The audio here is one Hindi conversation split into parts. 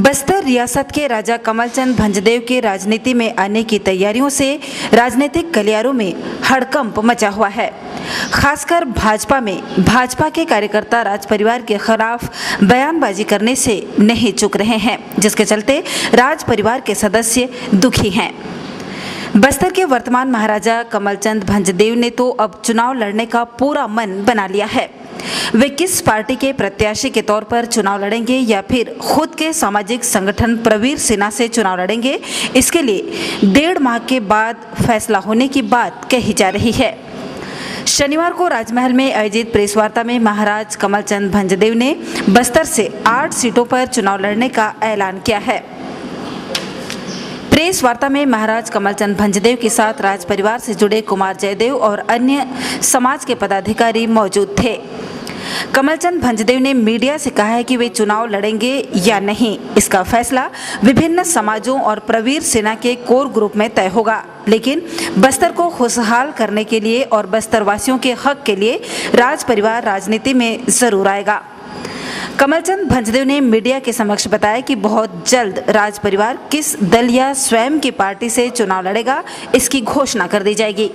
बस्तर रियासत के राजा कमलचंद भंजदेव के राजनीति में आने की तैयारियों से राजनीतिक गलियारों में हड़कंप मचा हुआ है। खासकर भाजपा में भाजपा के कार्यकर्ता राज परिवार के खिलाफ बयानबाजी करने से नहीं चूक रहे हैं, जिसके चलते राज परिवार के सदस्य दुखी हैं। बस्तर के वर्तमान महाराजा कमलचंद भंजदेव ने तो अब चुनाव लड़ने का पूरा मन बना लिया है। वे किस पार्टी के प्रत्याशी के तौर पर चुनाव लड़ेंगे या फिर खुद के सामाजिक संगठन प्रवीर सेना से चुनाव लड़ेंगे, इसके लिए 1.5 माह के बाद फैसला होने की बात कही जा रही है। शनिवार को राजमहल में आयोजित प्रेस वार्ता में महाराज कमलचंद भंजदेव ने बस्तर से 8 सीटों पर चुनाव लड़ने का ऐलान किया है। प्रेस वार्ता में महाराज कमलचंद भंजदेव के साथ राज परिवार से जुड़े कुमार जयदेव और अन्य समाज के पदाधिकारी मौजूद थे। कमलचंद भंजदेव ने मीडिया से कहा है कि वे चुनाव लड़ेंगे या नहीं, इसका फैसला विभिन्न समाजों और प्रवीर सेना के कोर ग्रुप में तय होगा, लेकिन बस्तर को खुशहाल करने के लिए और बस्तर वासियों के हक के लिए राज परिवार राजनीति में जरूर आएगा। कमलचंद भंजदेव ने मीडिया के समक्ष बताया कि बहुत जल्द राज परिवार किस दल या स्वयं की पार्टी से चुनाव लड़ेगा, इसकी घोषणा कर दी जाएगी।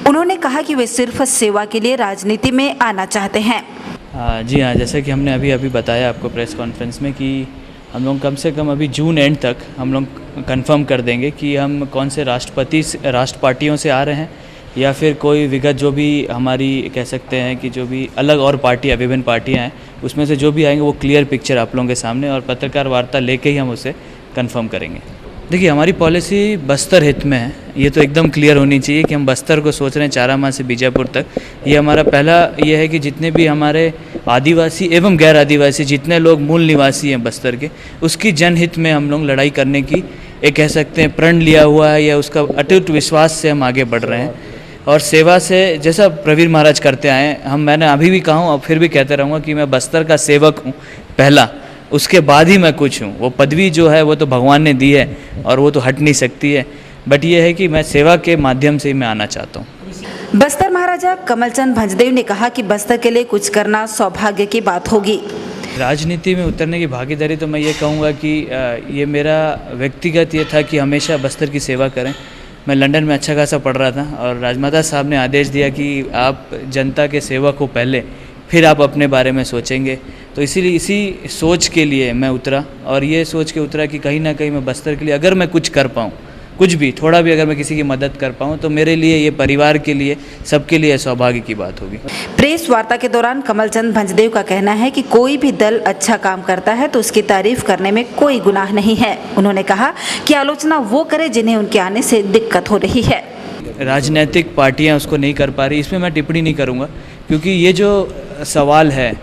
उन्होंने कहा कि वे सिर्फ सेवा के लिए राजनीति में आना चाहते हैं। जी हाँ, जैसा कि हमने अभी बताया आपको प्रेस कॉन्फ्रेंस में कि हम लोग कम से कम अभी जून एंड तक हम लोग कंफर्म कर देंगे कि हम कौन से राष्ट्र पार्टियों से आ रहे हैं या फिर कोई विगत जो भी हमारी कह सकते हैं कि जो भी अलग और पार्टियाँ विभिन्न पार्टियाँ हैं उसमें से जो भी आएंगे वो क्लियर पिक्चर आप लोगों के सामने और पत्रकार वार्ता लेके ही हम उसे कंफर्म करेंगे। देखिए, हमारी पॉलिसी बस्तर हित में है, ये तो एकदम क्लियर होनी चाहिए कि हम बस्तर को सोच रहे हैं चारामा से बीजापुर तक। ये हमारा पहला ये है कि जितने भी हमारे आदिवासी एवं गैर आदिवासी जितने लोग मूल निवासी हैं बस्तर के, उसकी जनहित में हम लोग लड़ाई करने की एक कह सकते हैं प्रण लिया हुआ है या उसका अटूट विश्वास से हम आगे बढ़ रहे हैं। और सेवा से जैसा प्रवीर महाराज करते आए हैं, मैंने अभी भी कहा हूँ और फिर भी कहते रहूँगा कि मैं बस्तर का सेवक हूँ पहला, उसके बाद ही मैं कुछ हूँ। वो पदवी जो है वो तो भगवान ने दी है और वो तो हट नहीं सकती है, बट ये है कि मैं सेवा के माध्यम से ही मैं आना चाहता हूँ। बस्तर महाराजा कमलचंद भंजदेव ने कहा कि बस्तर के लिए कुछ करना सौभाग्य की बात होगी। राजनीति में उतरने की भागीदारी तो मैं ये कहूँगा कि ये मेरा व्यक्तिगत ये था कि हमेशा बस्तर की सेवा करें। मैं लंदन में अच्छा खासा पढ़ रहा था और राजमाता साहब ने आदेश दिया कि आप जनता के सेवक हो पहले, फिर आप अपने बारे में सोचेंगे। तो इसीलिए इसी सोच के लिए मैं उतरा और ये सोच के उतरा कि कहीं ना कहीं मैं बस्तर के लिए अगर मैं कुछ कर पाऊँ, कुछ भी थोड़ा भी अगर मैं किसी की मदद कर पाऊँ तो मेरे लिए ये परिवार के लिए सबके लिए सौभाग्य की बात होगी। प्रेस वार्ता के दौरान कमलचंद भंजदेव का कहना है कि कोई भी दल अच्छा काम करता है तो उसकी तारीफ करने में कोई गुनाह नहीं है। उन्होंने कहा कि आलोचना वो करे जिन्हें उनके आने से दिक्कत हो रही है। राजनीतिक पार्टियाँ उसको नहीं कर पा रही, इसमें मैं टिप्पणी नहीं करूँगा, क्योंकि ये जो सवाल है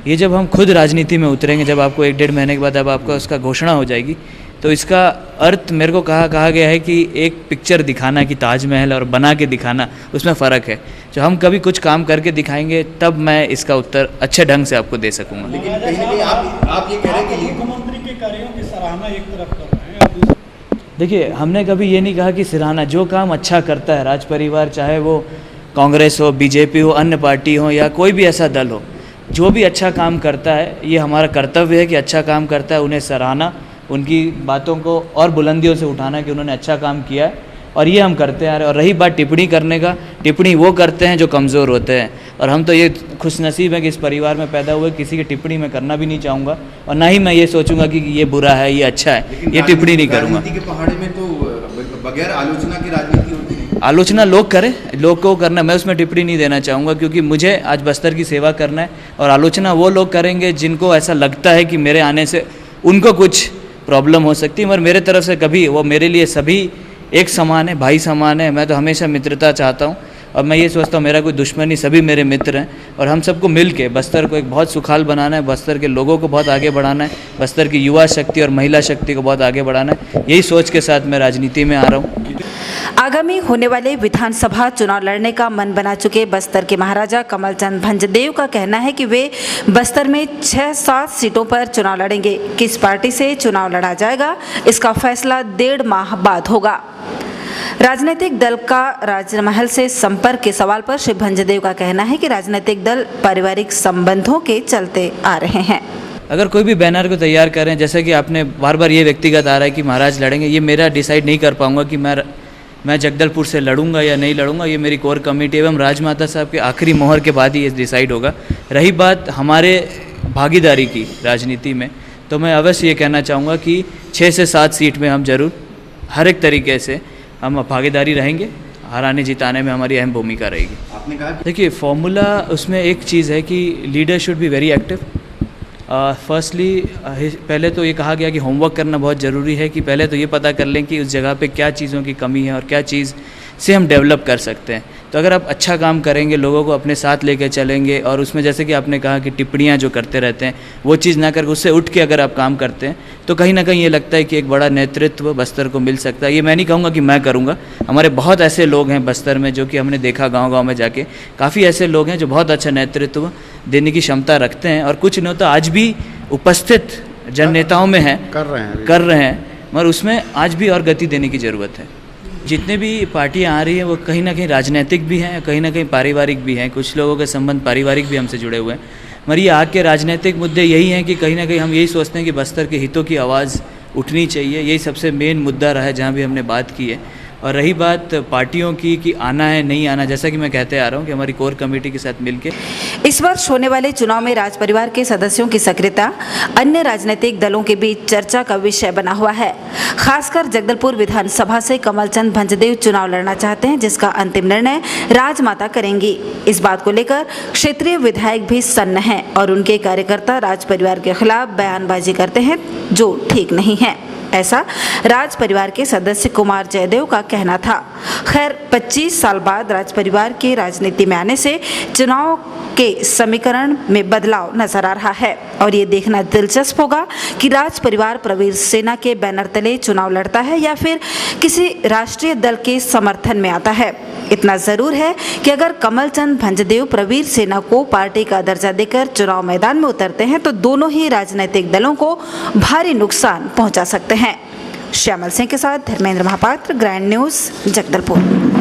ये जब हम खुद राजनीति में उतरेंगे, जब आपको 1-1.5 महीने के बाद अब आपका उसका घोषणा हो जाएगी, तो इसका अर्थ मेरे को कहा गया है कि एक पिक्चर दिखाना कि ताजमहल और बना के दिखाना, उसमें फ़र्क है। जो हम कभी कुछ काम करके दिखाएंगे तब मैं इसका उत्तर अच्छे ढंग से आपको दे सकूँगा। लेकिन कहीं ना कहीं आप ये कह रहे हैं कि मुख्यमंत्री के कार्यों की सराहना एक तरफ कर रहे हैं। देखिए, हमने कभी ये नहीं कहा कि सराहना, जो काम अच्छा करता है राज परिवार, चाहे वो कांग्रेस हो, बीजेपी हो, अन्य पार्टी हो या कोई भी ऐसा दल हो, जो भी अच्छा काम करता है ये हमारा कर्तव्य है कि अच्छा काम करता है उन्हें सराहना, उनकी बातों को और बुलंदियों से उठाना कि उन्होंने अच्छा काम किया है, और ये हम करते हैं। और रही बात टिप्पणी करने का, टिप्पणी वो करते हैं जो कमज़ोर होते हैं, और हम तो ये खुशनसीब हैं कि इस परिवार में पैदा हुए, किसी की टिप्पणी मैं करना भी नहीं चाहूँगा और ना ही मैं ये सोचूंगा कि ये बुरा है, ये अच्छा है, ये टिप्पणी नहीं करूँगा। राजनीति के पहाड़े में तो बगैर आलोचना की राजनीति होती है। आलोचना लोग करें, लोग को करना, मैं उसमें टिप्पणी नहीं देना चाहूँगा, क्योंकि मुझे आज बस्तर की सेवा करना है। और आलोचना वो लोग करेंगे जिनको ऐसा लगता है कि मेरे आने से उनको कुछ प्रॉब्लम हो सकती है, मगर मेरे तरफ से कभी, वो मेरे लिए सभी एक समान है, भाई समान है। मैं तो हमेशा मित्रता चाहता हूँ और मैं ये सोचता हूँ मेरा कोई दुश्मन नहीं, सभी मेरे मित्र हैं और हम सबको मिल के बस्तर को एक बहुत सुखाल बनाना है, बस्तर के लोगों को बहुत आगे बढ़ाना है, बस्तर की युवा शक्ति और महिला शक्ति को बहुत आगे बढ़ाना है। यही सोच के साथ मैं राजनीति में आ रहा हूँ। आगामी होने वाले विधानसभा चुनाव लड़ने का मन बना चुके बस्तर के महाराजा कमलचंद भंजदेव का कहना है कि वे बस्तर में 6-7 सीटों पर चुनाव लड़ेंगे। किस पार्टी से चुनाव लड़ा जाएगा, इसका फैसला 1.5 माह बाद होगा। राजनीतिक दल का राजमहल से संपर्क के सवाल पर श्री भंजदेव का कहना है कि राजनीतिक दल पारिवारिक संबंधों के चलते आ रहे हैं। अगर कोई भी बैनर को तैयार करें, जैसे कि आपने बार बार ये व्यक्तिगत आ रहा है कि महाराज लड़ेंगे, ये मेरा डिसाइड नहीं कर पाऊंगा कि मैं जगदलपुर से लड़ूंगा या नहीं लड़ूंगा। ये मेरी कोर कमेटी एवं राजमाता साहब के आखिरी मोहर के बाद ही ये डिसाइड होगा। रही बात हमारे भागीदारी की राजनीति में, तो मैं अवश्य ये कहना चाहूँगा कि 6 से 7 सीट में हम जरूर हर एक तरीके से हम भागीदारी रहेंगे, हराने जिताने में हमारी अहम भूमिका रहेगी। आपने कहा देखिए फॉर्मूला उसमें एक चीज़ है कि leader should be very active. Firstly पहले तो ये कहा गया कि होमवर्क करना बहुत ज़रूरी है, कि पहले तो ये पता कर लें कि उस जगह पे क्या चीज़ों की कमी है और क्या चीज़ से हम डेवलप कर सकते हैं। तो अगर आप अच्छा काम करेंगे, लोगों को अपने साथ लेकर चलेंगे और उसमें जैसे कि आपने कहा कि टिप्पणियाँ जो करते रहते हैं वो चीज़ ना करके उससे उठ के अगर आप काम करते हैं तो कहीं ना कहीं ये लगता है कि एक बड़ा नेतृत्व बस्तर को मिल सकता है। ये मैं नहीं कहूँगा कि मैं करूँगा, हमारे बहुत ऐसे लोग हैं बस्तर में जो कि हमने देखा गाँव में जाके, काफ़ी ऐसे लोग हैं जो बहुत अच्छा नेतृत्व देने की क्षमता रखते हैं और कुछ नेता आज भी उपस्थित जन नेताओं में हैं, कर रहे हैं, मगर उसमें आज भी और गति देने की ज़रूरत है। जितने भी पार्टियां आ रही हैं वो कहीं ना कहीं राजनीतिक भी हैं, कहीं ना कहीं पारिवारिक भी हैं, कुछ लोगों के संबंध पारिवारिक भी हमसे जुड़े हुए हैं। मगर ये आग के राजनीतिक मुद्दे यही हैं कि कहीं ना कहीं हम यही सोचते हैं कि बस्तर के हितों की आवाज़ उठनी चाहिए। यही सबसे मेन मुद्दा रहा है जहाँ भी हमने बात की है। और रही बात पार्टियों की कि आना है नहीं आना, जैसा कि मैं कहते आ रहा हूँ कि हमारी कोर कमेटी के साथ मिलके इस वर्ष होने वाले चुनाव में राज परिवार के सदस्यों की सक्रियता अन्य राजनीतिक दलों के बीच चर्चा का विषय बना हुआ है। खासकर जगदलपुर विधानसभा से कमलचंद भंजदेव चुनाव लड़ना चाहते हैं, जिसका अंतिम निर्णय राजमाता करेंगी। इस बात को लेकर क्षेत्रीय विधायक भी सन्न हैं और उनके कार्यकर्ता राज परिवार के खिलाफ बयानबाजी करते हैं जो ठीक नहीं है, ऐसा राज परिवार के सदस्य कुमार जयदेव का कहना था। खैर 25 साल बाद राज परिवार के राजनीति में आने से चुनाव के समीकरण में बदलाव नजर आ रहा है और ये देखना दिलचस्प होगा कि राज परिवार प्रवीर सेना के बैनर तले चुनाव लड़ता है या फिर किसी राष्ट्रीय दल के समर्थन में आता है। इतना जरूर है कि अगर कमलचंद भंजदेव प्रवीर सेना को पार्टी का दर्जा देकर चुनाव मैदान में उतरते हैं तो दोनों ही राजनीतिक दलों को भारी नुकसान पहुंचा सकते हैं। श्यामल सिंह के साथ धर्मेंद्र महापात्र, ग्रैंड न्यूज़, जगदलपुर।